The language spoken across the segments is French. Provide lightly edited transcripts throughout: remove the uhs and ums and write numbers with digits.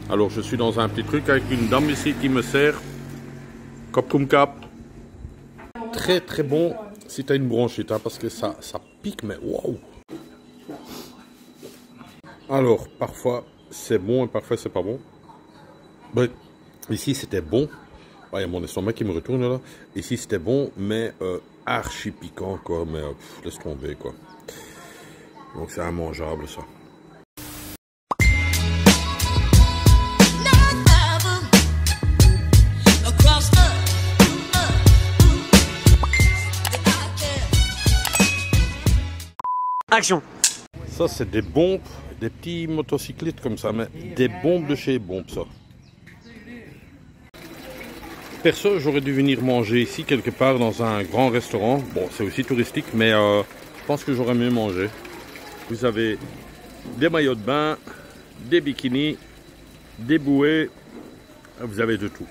Alors je suis dans un petit truc avec une dame ici qui me sert Kop Kum Kap. Très très bon si tu as une bronchite, hein, parce que ça pique, mais waouh. Alors parfois c'est bon et parfois c'est pas bon. Ben, ici c'était bon. Il y a mon estomac qui me retourne là. Ici c'était bon, mais archi piquant quoi, mais laisse tomber quoi. Donc c'est immangeable ça. Action. Ça c'est des bombes, des petits motocyclettes comme ça, mais des bombes de chez Bombes ça. Perso, j'aurais dû venir manger ici quelque part dans un grand restaurant. Bon, c'est aussi touristique, mais je pense que j'aurais mieux mangé. Vous avez des maillots de bain, des bikinis, des bouées, vous avez de tout.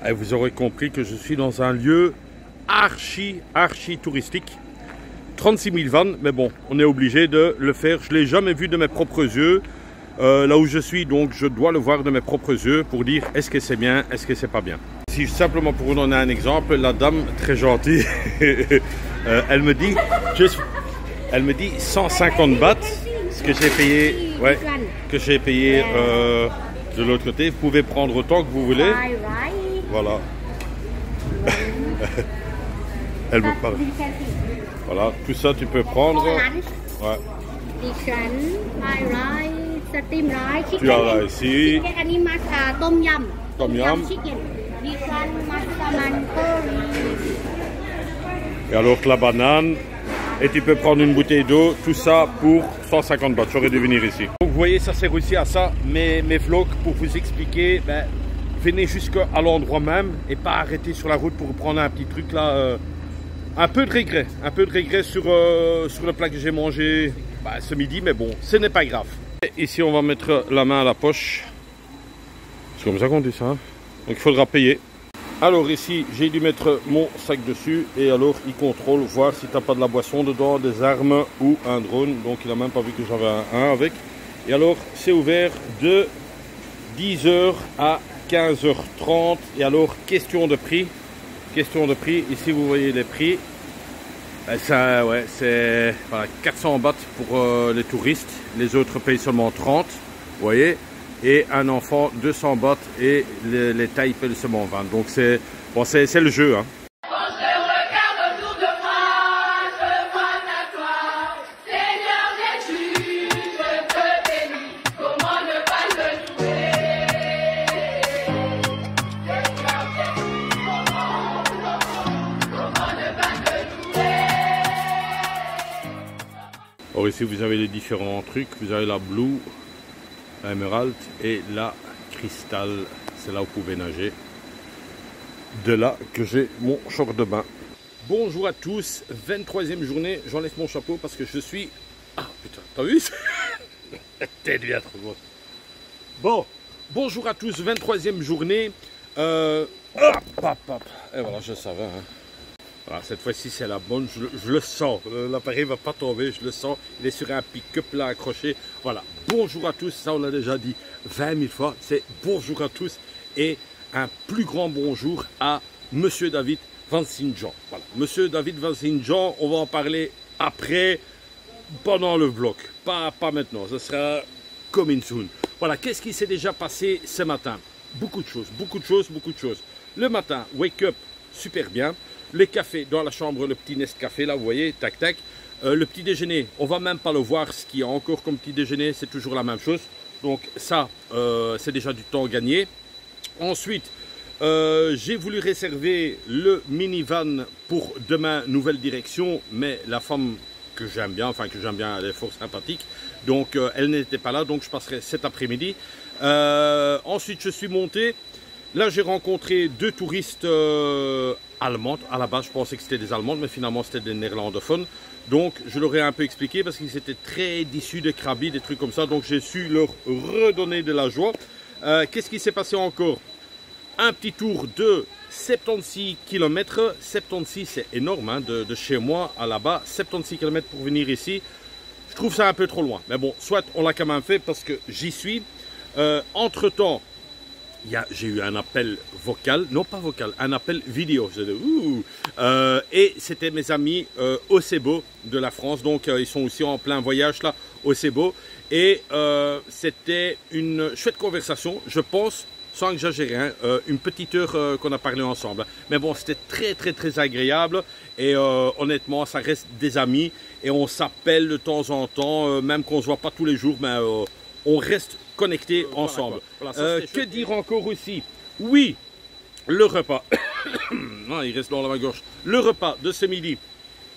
Et vous aurez compris que je suis dans un lieu archi touristique. 36 000 vannes, mais bon, on est obligé de le faire. Je ne l'ai jamais vu de mes propres yeux, là où je suis, donc je dois le voir de mes propres yeux pour dire est-ce que c'est bien, est-ce que c'est pas bien. Si simplement pour vous donner un exemple, la dame très gentille, elle me dit 150 bahts, ce que j'ai payé, ouais, que j'ai payé de l'autre côté. Vous pouvez prendre autant que vous voulez. Voilà. Elle me parle. Voilà, tout ça tu peux prendre. Ouais. Tu as là ici. Tom yum. Et alors la banane. Et tu peux prendre une bouteille d'eau. Tout ça pour 150 bahts. J'aurais dû venir ici. Donc vous voyez, ça sert aussi à ça. Mes vlogs pour vous expliquer. Ben, venez jusqu'à l'endroit même et pas arrêter sur la route pour prendre un petit truc là. Un peu de regret sur le plat que j'ai mangé ce midi, mais bon, ce n'est pas grave. Et ici, on va mettre la main à la poche. C'est comme ça qu'on dit ça, hein. Donc il faudra payer. Alors ici, j'ai dû mettre mon sac dessus et alors il contrôle, voir si tu n'as pas de la boisson dedans, des armes ou un drone. Donc il n'a même pas vu que j'avais un avec. Et alors, c'est ouvert de 10h à 15h30. Et alors, question de prix. Ici vous voyez les prix. Ça, ouais, c'est voilà, 400 bahts pour les touristes. Les autres payent seulement 30, vous voyez. Et un enfant 200 bahts et les tailles payent seulement 20. Donc c'est bon, c'est le jeu, hein. Alors ici vous avez les différents trucs, vous avez la Blue, la Emerald et la Crystal, c'est là où vous pouvez nager. De là que j'ai mon short de bain. Bonjour à tous, 23e journée, j'enlève mon chapeau parce que je suis... Ah putain, t'as vu? T'es bien trop bon. Bon, bonjour à tous, 23e journée. Et voilà, je savais, hein. Voilà, cette fois-ci c'est la bonne, je le sens, l'appareil va pas tomber, je le sens, il est sur un pick-up là accroché. Voilà, bonjour à tous, ça on l'a déjà dit 20 000 fois, c'est bonjour à tous et un plus grand bonjour à Monsieur David Van Sint-Jean. Voilà, Monsieur David Van Sint-Jean, on va en parler après, pendant le vlog, pas maintenant, ce sera coming soon. Voilà, qu'est-ce qui s'est déjà passé ce matin? Beaucoup de choses. Le matin, wake up, super bien. Les cafés dans la chambre, le petit Nescafé là, vous voyez, tac tac. Le petit déjeuner, on va même pas le voir ce qu'il y a encore comme petit déjeuner, c'est toujours la même chose. Donc ça, c'est déjà du temps gagné. Ensuite, j'ai voulu réserver le minivan pour demain, nouvelle direction, mais la femme que j'aime bien, elle est fort sympathique. Donc elle n'était pas là, donc je passerai cet après-midi. Ensuite, je suis monté. Là, j'ai rencontré deux touristes allemandes. À la base, je pensais que c'était des Allemandes, mais finalement, c'était des néerlandophones. Donc, je leur ai un peu expliqué parce qu'ils étaient très déçus des Krabi, des trucs comme ça. Donc, j'ai su leur redonner de la joie. Qu'est-ce qui s'est passé encore? Un petit tour de 76 km. 76, c'est énorme, hein, de chez moi à là-bas. 76 km pour venir ici. Je trouve ça un peu trop loin. Mais bon, soit on l'a quand même fait parce que j'y suis. Entre-temps, j'ai eu un appel vocal, non pas vocal, un appel vidéo. Et c'était mes amis au Cebo de la France. Donc ils sont aussi en plein voyage là au Cebo. Et c'était une chouette conversation, je pense, sans exagérer, hein, une petite heure qu'on a parlé ensemble. Mais bon, c'était très agréable. Et honnêtement, ça reste des amis. Et on s'appelle de temps en temps, même qu'on ne se voit pas tous les jours, mais on reste connectés ensemble. Voilà, que dire encore aussi? Oui, le repas. Non, il reste dans la gorge. Le repas de ce midi,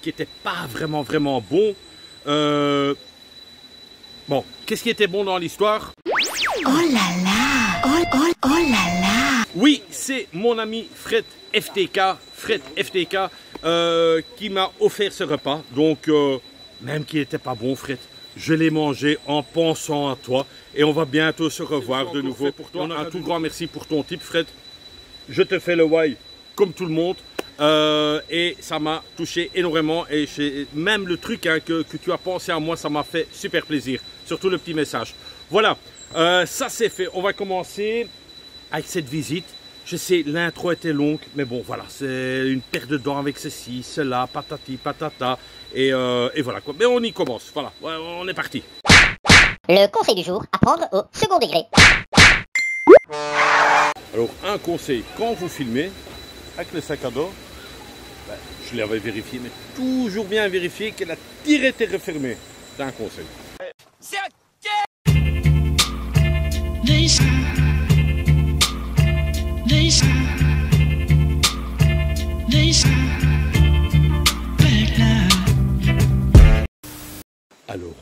qui n'était pas vraiment bon. Bon, qu'est-ce qui était bon dans l'histoire? Oh là là! Oh là là! Oui, c'est mon ami Fred FTK, qui m'a offert ce repas. Donc, même qu'il n'était pas bon, Fred, je l'ai mangé en pensant à toi. Et on va bientôt se revoir de nouveau. Pour toi, un tout grand merci pour ton tip, Fred. Je te fais le why comme tout le monde. Et ça m'a touché énormément. Et même le truc hein, que tu as pensé à moi, ça m'a fait super plaisir. Surtout le petit message. Voilà, ça c'est fait. On va commencer avec cette visite. Je sais, l'intro était longue, mais bon, voilà, c'est une paire de dents avec ceci, cela, patati, patata, et voilà quoi. Mais on y commence, voilà, on est parti. Le conseil du jour, apprendre au second degré. Alors, un conseil, quand vous filmez, avec le sac à dos, ben, je l'avais vérifié, mais toujours bien vérifier que la tire était refermée. C'est un conseil. C'est Alors,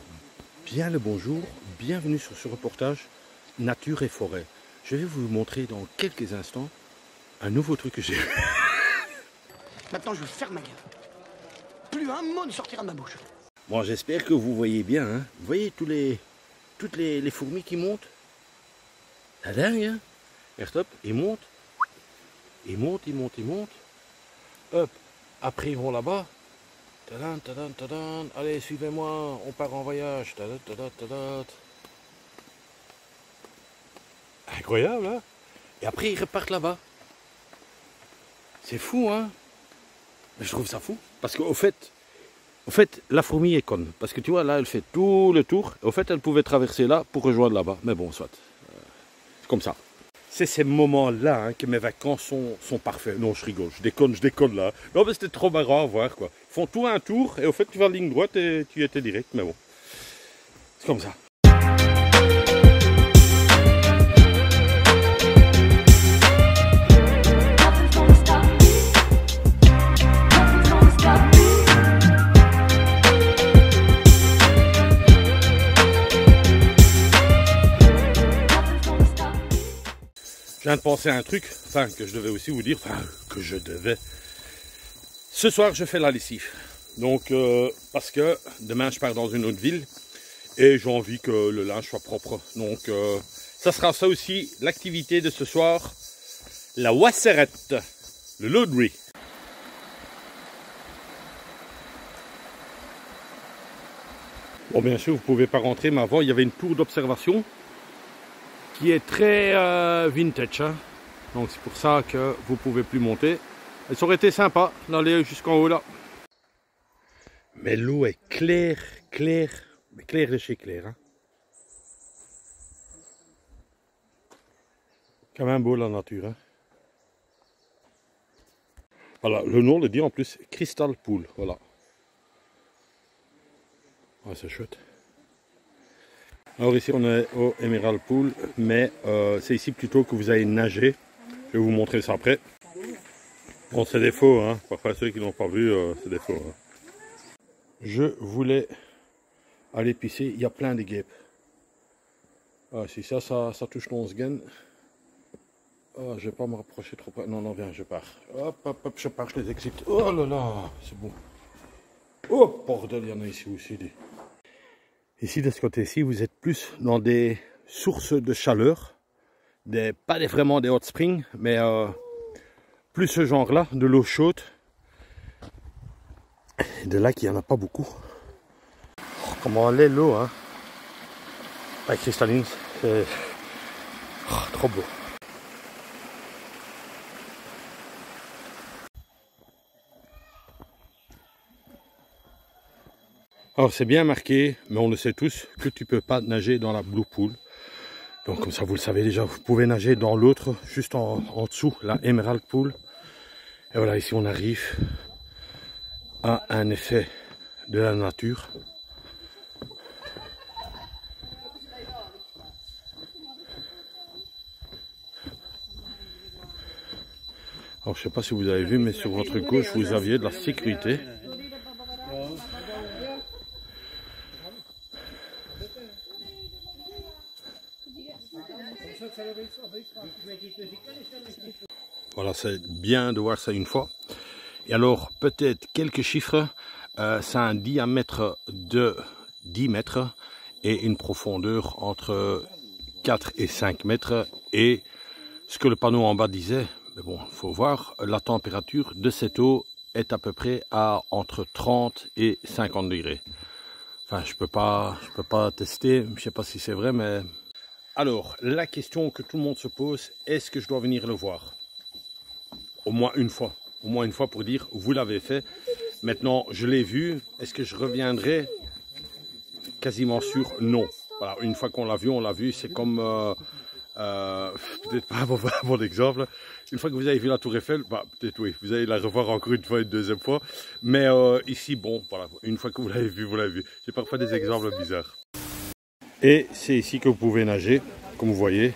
bien le bonjour, bienvenue sur ce reportage Nature et Forêt. Je vais vous montrer dans quelques instants un nouveau truc que j'ai. Maintenant, je ferme ma gueule. Plus un mot ne sortira de ma bouche. Bon, j'espère que vous voyez bien. Hein. Vous voyez toutes les fourmis qui montent? C'est dingue, hein? Et stop, ils montent. Ils montent. Hop, après ils vont là-bas. Tadam, tadam, tadam. Allez, suivez-moi, on part en voyage. Tadam, tadam, tadam. Incroyable, hein? Et après ils repartent là-bas. C'est fou, hein? Je trouve ça fou. Parce qu'au fait, la fourmi est conne. Parce que tu vois, là, elle fait tout le tour. Au fait, elle pouvait traverser là pour rejoindre là-bas. Mais bon, soit. C'est comme ça. C'est ces moments-là hein, que mes vacances sont parfaits. Non, je rigole, je déconne là. Non, mais c'était trop marrant à voir, quoi. Ils font tout un tour et au fait, tu vas en ligne droite et tu y étais direct. Mais bon, c'est comme ça. Je viens de penser à un truc, enfin que je devais aussi vous dire, Ce soir, je fais la lessive. Donc, parce que demain, je pars dans une autre ville et j'ai envie que le linge soit propre. Donc, ça sera ça aussi, l'activité de ce soir, la wasserette, le laundry. Bon, bien sûr, vous ne pouvez pas rentrer, mais avant, il y avait une tour d'observation qui est très vintage, hein. Donc c'est pour ça que vous pouvez plus monter. Et ça aurait été sympa d'aller jusqu'en haut là. Mais l'eau est claire de chez clair. Hein. Quand même beau la nature. Hein. Voilà, le nom le dit en plus, Crystal Pool, voilà. Ouais, c'est chouette. Alors ici on est au Emerald Pool, mais c'est ici plutôt que vous allez nager. Je vais vous montrer ça après. Bon, c'est des faux, hein. Parfois ceux qui n'ont pas vu, c'est des faux. Hein. Je voulais aller pisser, il y a plein de guêpes. Ah, si ça touche ton sgen. Ah, je vais pas me rapprocher trop près. Non, viens, je pars. Hop, je pars, je les excite. Oh là là, c'est bon. Oh, bordel, il y en a ici aussi. Ici, de ce côté-ci, vous êtes plus dans des sources de chaleur. Pas vraiment des hot springs, mais plus ce genre-là, de l'eau chaude. De là qu'il n'y en a pas beaucoup. Oh Comment elle est l'eau, hein. La cristalline, c'est trop beau. Alors c'est bien marqué, mais on le sait tous, que tu peux pas nager dans la Blue Pool. Donc comme ça vous le savez déjà, vous pouvez nager dans l'autre, juste en dessous, la Emerald Pool. Et voilà, ici on arrive à un effet de la nature. Alors je sais pas si vous avez vu, mais sur votre gauche vous aviez de la sécurité. Voilà, c'est bien de voir ça une fois. Et alors, peut-être quelques chiffres. C'est un diamètre de 10 mètres et une profondeur entre 4 et 5 mètres. Et ce que le panneau en bas disait, mais bon, il faut voir, la température de cette eau est à peu près à entre 30 et 50 degrés. Enfin, je peux pas tester, je sais pas si c'est vrai, mais... Alors, la question que tout le monde se pose, est-ce que je dois venir le voir? Au moins une fois pour dire, vous l'avez fait. Maintenant, je l'ai vu, est-ce que je reviendrai? Quasiment sûr, non. Voilà, une fois qu'on l'a vu, c'est comme, peut-être pas un bon exemple. Une fois que vous avez vu la Tour Eiffel, bah, peut-être oui, vous allez la revoir encore une fois, une deuxième fois. Mais ici, bon, voilà, une fois que vous l'avez vu, vous l'avez vu. J'ai parfois des exemples bizarres. Et c'est ici que vous pouvez nager, comme vous voyez.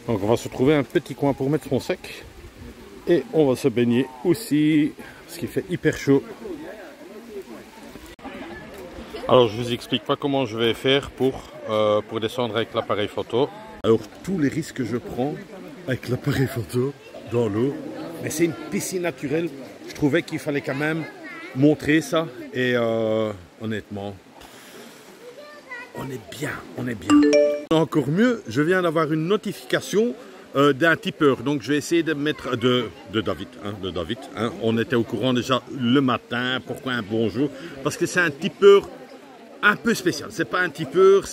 Donc on va se trouver un petit coin pour mettre son sac. Et on va se baigner aussi, parce qu'il fait hyper chaud. Alors je vous explique pas comment je vais faire pour descendre avec l'appareil photo. Alors tous les risques que je prends avec l'appareil photo dans l'eau. Mais c'est une piscine naturelle. Je trouvais qu'il fallait quand même montrer ça. Et honnêtement... on est bien. Encore mieux, je viens d'avoir une notification d'un tipeur. Donc je vais essayer de mettre de David. On était au courant déjà le matin. Pourquoi un bonjour? Parce que c'est un tipeur un peu spécial. C'est pas un tipeur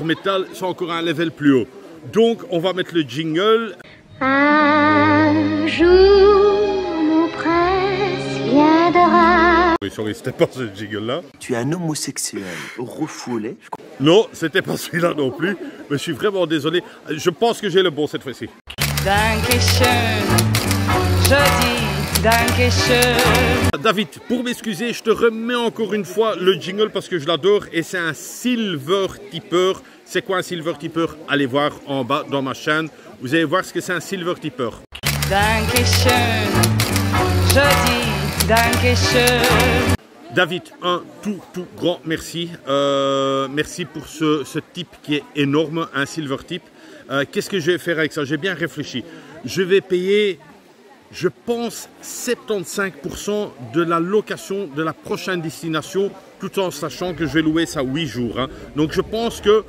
métal, c'est encore un level plus haut. Donc on va mettre le jingle. Un jour, mon prince viendra. Oui, sorry, c'était pas ce jingle-là. Tu es un homosexuel refoulé. Non, c'était pas celui-là non plus. Mais je suis vraiment désolé. Je pense que j'ai le bon cette fois-ci. Dankeschön, je dis Dankeschön. David, pour m'excuser, je te remets encore une fois le jingle parce que je l'adore et c'est un silver tipper. C'est quoi un silver tipper? Allez voir en bas dans ma chaîne. Vous allez voir ce que c'est un silver tipper. Dankeschön, je dis Dankeschön. David, un tout grand merci. Merci pour ce tip qui est énorme, un silver tip. Qu'est-ce que je vais faire avec ça? J'ai bien réfléchi. Je vais payer, je pense, 75% de la location de la prochaine destination, tout en sachant que je vais louer ça 8 jours. Hein. Donc je pense que,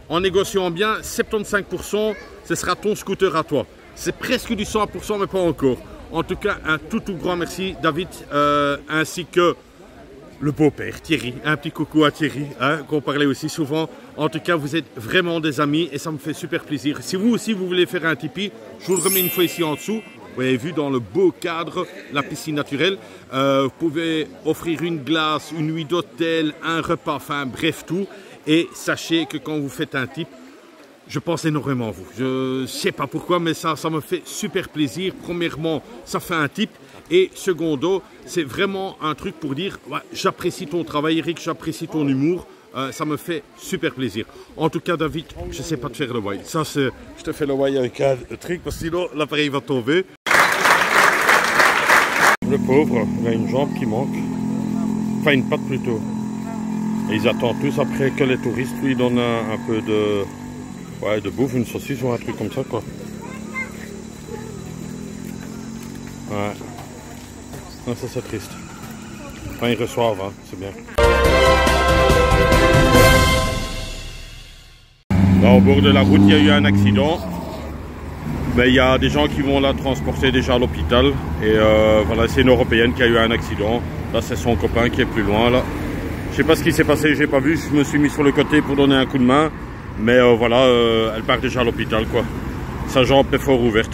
en négociant bien, 75%, ce sera ton scooter à toi. C'est presque du 100%, mais pas encore. En tout cas, un tout grand merci, David, ainsi que le beau-père Thierry. Un petit coucou à Thierry, hein, qu'on parlait aussi souvent. En tout cas, vous êtes vraiment des amis et ça me fait super plaisir. Si vous aussi, vous voulez faire un Tipeee, je vous le remets une fois ici en dessous. Vous avez vu dans le beau cadre, la piscine naturelle. Vous pouvez offrir une glace, une nuit d'hôtel, un repas, enfin bref tout. Et sachez que quand vous faites un tip, je pense énormément à vous. Je ne sais pas pourquoi, mais ça me fait super plaisir. Premièrement, ça fait un tip. Et secondo, c'est vraiment un truc pour dire, ouais, j'apprécie ton travail, Eric, j'apprécie ton humour. Ça me fait super plaisir. En tout cas, David, je ne sais pas te faire le why. Ça, c'est, je te fais le why avec un truc, parce que sinon, l'appareil va tomber. Le pauvre, il a une jambe qui manque. Enfin, une patte plutôt. Et ils attendent tous après que les touristes lui donnent un peu de... Ouais, de bouffe, une saucisse ou un truc comme ça, quoi. Ouais. Non, ça c'est triste. Enfin, ils reçoivent, hein, c'est bien. Là, au bord de la route, il y a eu un accident. Ben, il y a des gens qui vont la transporter déjà à l'hôpital. Et voilà, c'est une Européenne qui a eu un accident. Là, c'est son copain qui est plus loin, là. Je sais pas ce qui s'est passé, j'ai pas vu, je me suis mis sur le côté pour donner un coup de main. Mais voilà, elle part déjà à l'hôpital quoi. Sa jambe est fort ouverte.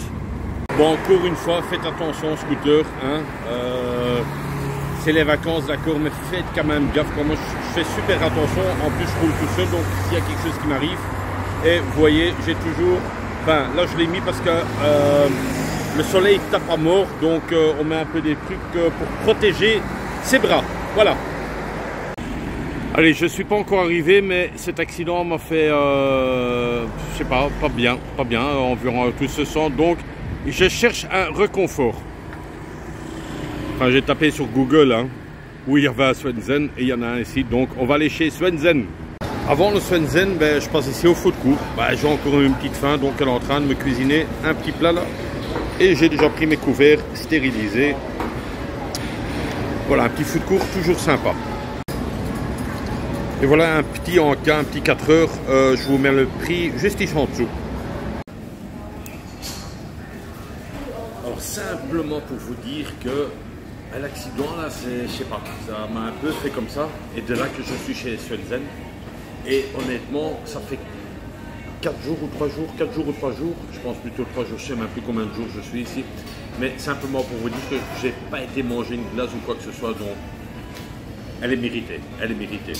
Bon, encore une fois, faites attention au scooter. Hein. C'est les vacances, d'accord, mais faites quand même gaffe. Moi, je fais super attention. En plus, je roule tout seul, donc s'il y a quelque chose qui m'arrive. Et vous voyez, j'ai toujours... Enfin, là, je l'ai mis parce que le soleil tape à mort. Donc, on met un peu des trucs pour protéger ses bras. Voilà. Allez, je ne suis pas encore arrivé, mais cet accident m'a fait, je sais pas bien, environ tout ce sens. Donc, je cherche un reconfort. Enfin, j'ai tapé sur Google, hein, où il y avait un Swensen, et il y en a un ici. Donc, on va aller chez Swensen. Avant le Swensen, ben, je passe ici au food court. Ben, j'ai encore une petite faim, donc elle est en train de me cuisiner un petit plat là. Et j'ai déjà pris mes couverts stérilisés. Voilà, un petit food court, toujours sympa. Et voilà un petit encas, un petit 4 heures, je vous mets le prix juste ici en dessous. Alors simplement pour vous dire que l'accident là, c'est, je sais pas, ça m'a un peu fait comme ça. Et de là que je suis chez Swensen. Et honnêtement, ça fait 4 jours ou 3 jours, 4 jours ou 3 jours, je pense plutôt 3 jours, je sais même plus combien de jours je suis ici. Mais simplement pour vous dire que j'ai pas été manger une glace ou quoi que ce soit, donc elle est méritée, elle est méritée.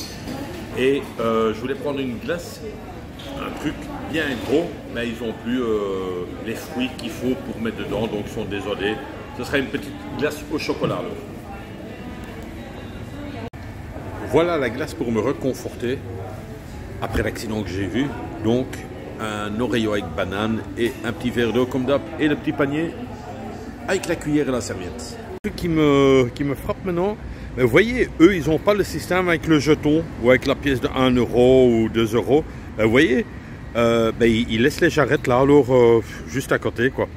Et je voulais prendre une glace, un truc bien gros, mais ils n'ont plus les fruits qu'il faut pour mettre dedans, donc ils sont désolés. Ce sera une petite glace au chocolat alors. Voilà la glace pour me reconforter après l'accident que j'ai vu. Donc un Oreo avec banane et un petit verre d'eau comme d'hab et le petit panier avec la cuillère et la serviette. Ce qui me frappe maintenant, mais vous voyez, eux, ils n'ont pas le système avec le jeton ou avec la pièce de 1 euro ou 2 euros. Ben, vous voyez, ils laissent les jarrettes là, alors juste à côté, quoi.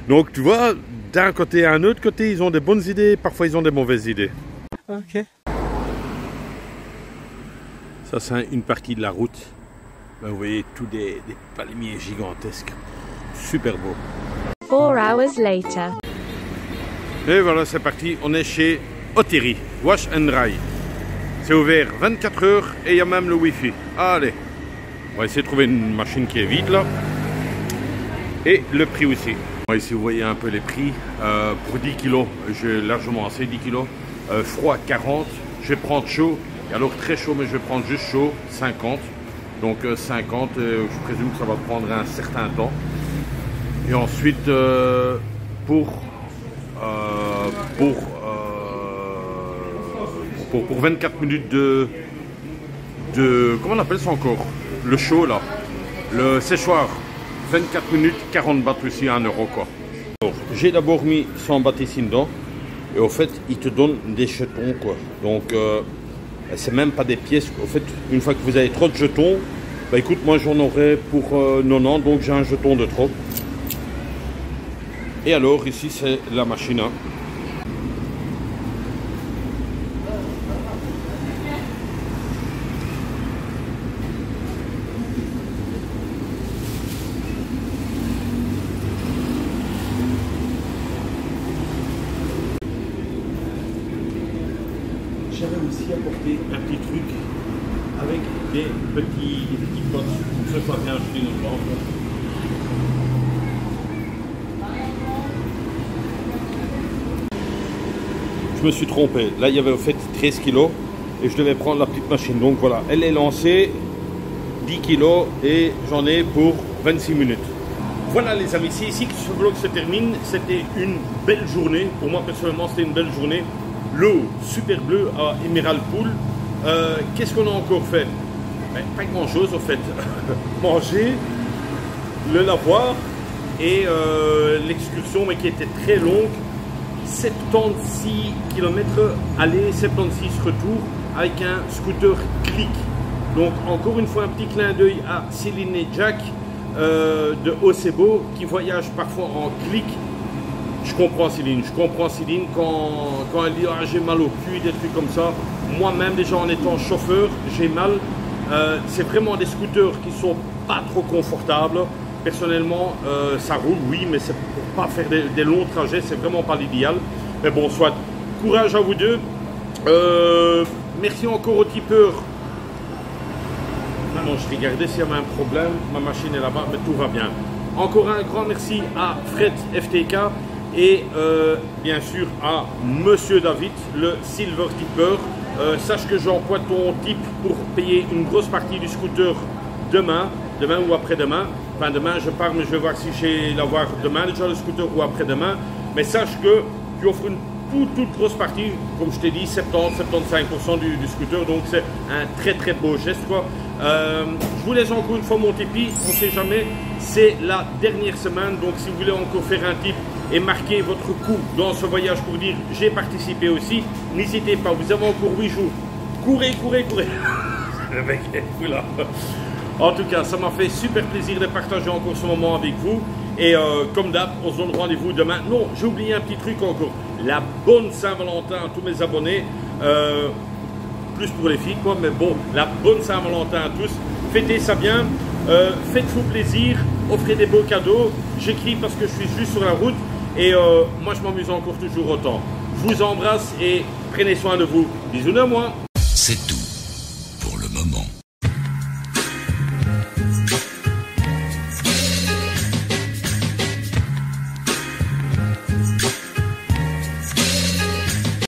Donc, tu vois, d'un côté à un autre côté, ils ont des bonnes idées, parfois ils ont des mauvaises idées. Ok. Ça, c'est une partie de la route. Ben, vous voyez, tous des palmiers gigantesques. Super beau. 4 hours later. Et voilà, c'est parti. On est chez Otteri, Wash and Dry. C'est ouvert 24 heures et il y a même le Wi-Fi. Allez, on va essayer de trouver une machine qui est vide là. Et le prix aussi. Ici, vous voyez un peu les prix. Pour 10 kg, j'ai largement assez 10 kg. Froid 40. Je vais prendre chaud. Et alors très chaud, mais je vais prendre juste chaud 50. Donc 50, je présume que ça va prendre un certain temps. Et ensuite, pour 24 minutes de comment on appelle ça encore, le chaud là, le séchoir, 24 minutes 40 bahts aussi à 1 euro quoi. J'ai d'abord mis 100 bahts ici dedans et au fait ils te donnent des jetons quoi, donc c'est même pas des pièces. Au fait, une fois que vous avez trop de jetons, bah écoute, moi j'en aurai pour 90, donc j'ai un jeton de trop. Et alors ici c'est la machine. Hein. J'avais aussi apporté un petit truc avec des petits potes pour que ça soit bien jeté dans le ventre. Je me suis trompé. Là, il y avait au fait 13 kg et je devais prendre la petite machine. Donc voilà, elle est lancée 10 kg et j'en ai pour 26 minutes. Voilà les amis, c'est ici que ce vlog se termine. C'était une belle journée. Pour moi personnellement, c'était une belle journée. L'eau super bleue à Emerald Pool. Qu'est-ce qu'on a encore fait? Ben, pas grand chose au fait. Manger, le lavoir et l'excursion, mais qui était très longue. 76 km aller, 76 retour avec un scooter clic. Donc encore une fois un petit clin d'œil à Céline et Jack de Ocebo qui voyagent parfois en clic. Je comprends Céline quand elle dit ah, j'ai mal au cul, des trucs comme ça. Moi-même déjà en étant chauffeur, j'ai mal. C'est vraiment des scooters qui sont pas trop confortables. Personnellement, ça roule, oui, mais c'est pour pas faire des longs trajets, c'est vraiment pas l'idéal. Mais bon, soit courage à vous deux. merci encore aux tipeurs. Non, je regardais s'il y avait un problème. Ma machine est là-bas, mais tout va bien. Encore un grand merci à Fred FTK et bien sûr à Monsieur David, le Silver Tipper. Sache que j'emploie ton tip pour payer une grosse partie du scooter demain ou après-demain. Enfin, demain, je pars, mais je vais voir si j'ai l'avoir demain déjà le scooter ou après-demain. Mais sache que tu offres une toute grosse partie, comme je t'ai dit, 70-75% du scooter. Donc, c'est un très beau geste, quoi. Je vous laisse encore une fois mon Tipeee. On ne sait jamais. C'est la dernière semaine. Donc, si vous voulez encore faire un tip et marquer votre coup dans ce voyage pour dire j'ai participé aussi, n'hésitez pas. Vous avez encore 8 jours. Courez. Le mec est fou là. En tout cas, ça m'a fait super plaisir de partager encore ce moment avec vous. Et comme d'hab, on se donne rendez-vous demain. Non, j'ai oublié un petit truc encore. La bonne Saint-Valentin à tous mes abonnés. Plus pour les filles, quoi. Mais bon, la bonne Saint-Valentin à tous. Fêtez ça bien. Faites-vous plaisir. Offrez des beaux cadeaux. J'écris parce que je suis juste sur la route. Et moi, je m'amuse encore toujours autant. Je vous embrasse et prenez soin de vous. Bisous de moi. C'est tout.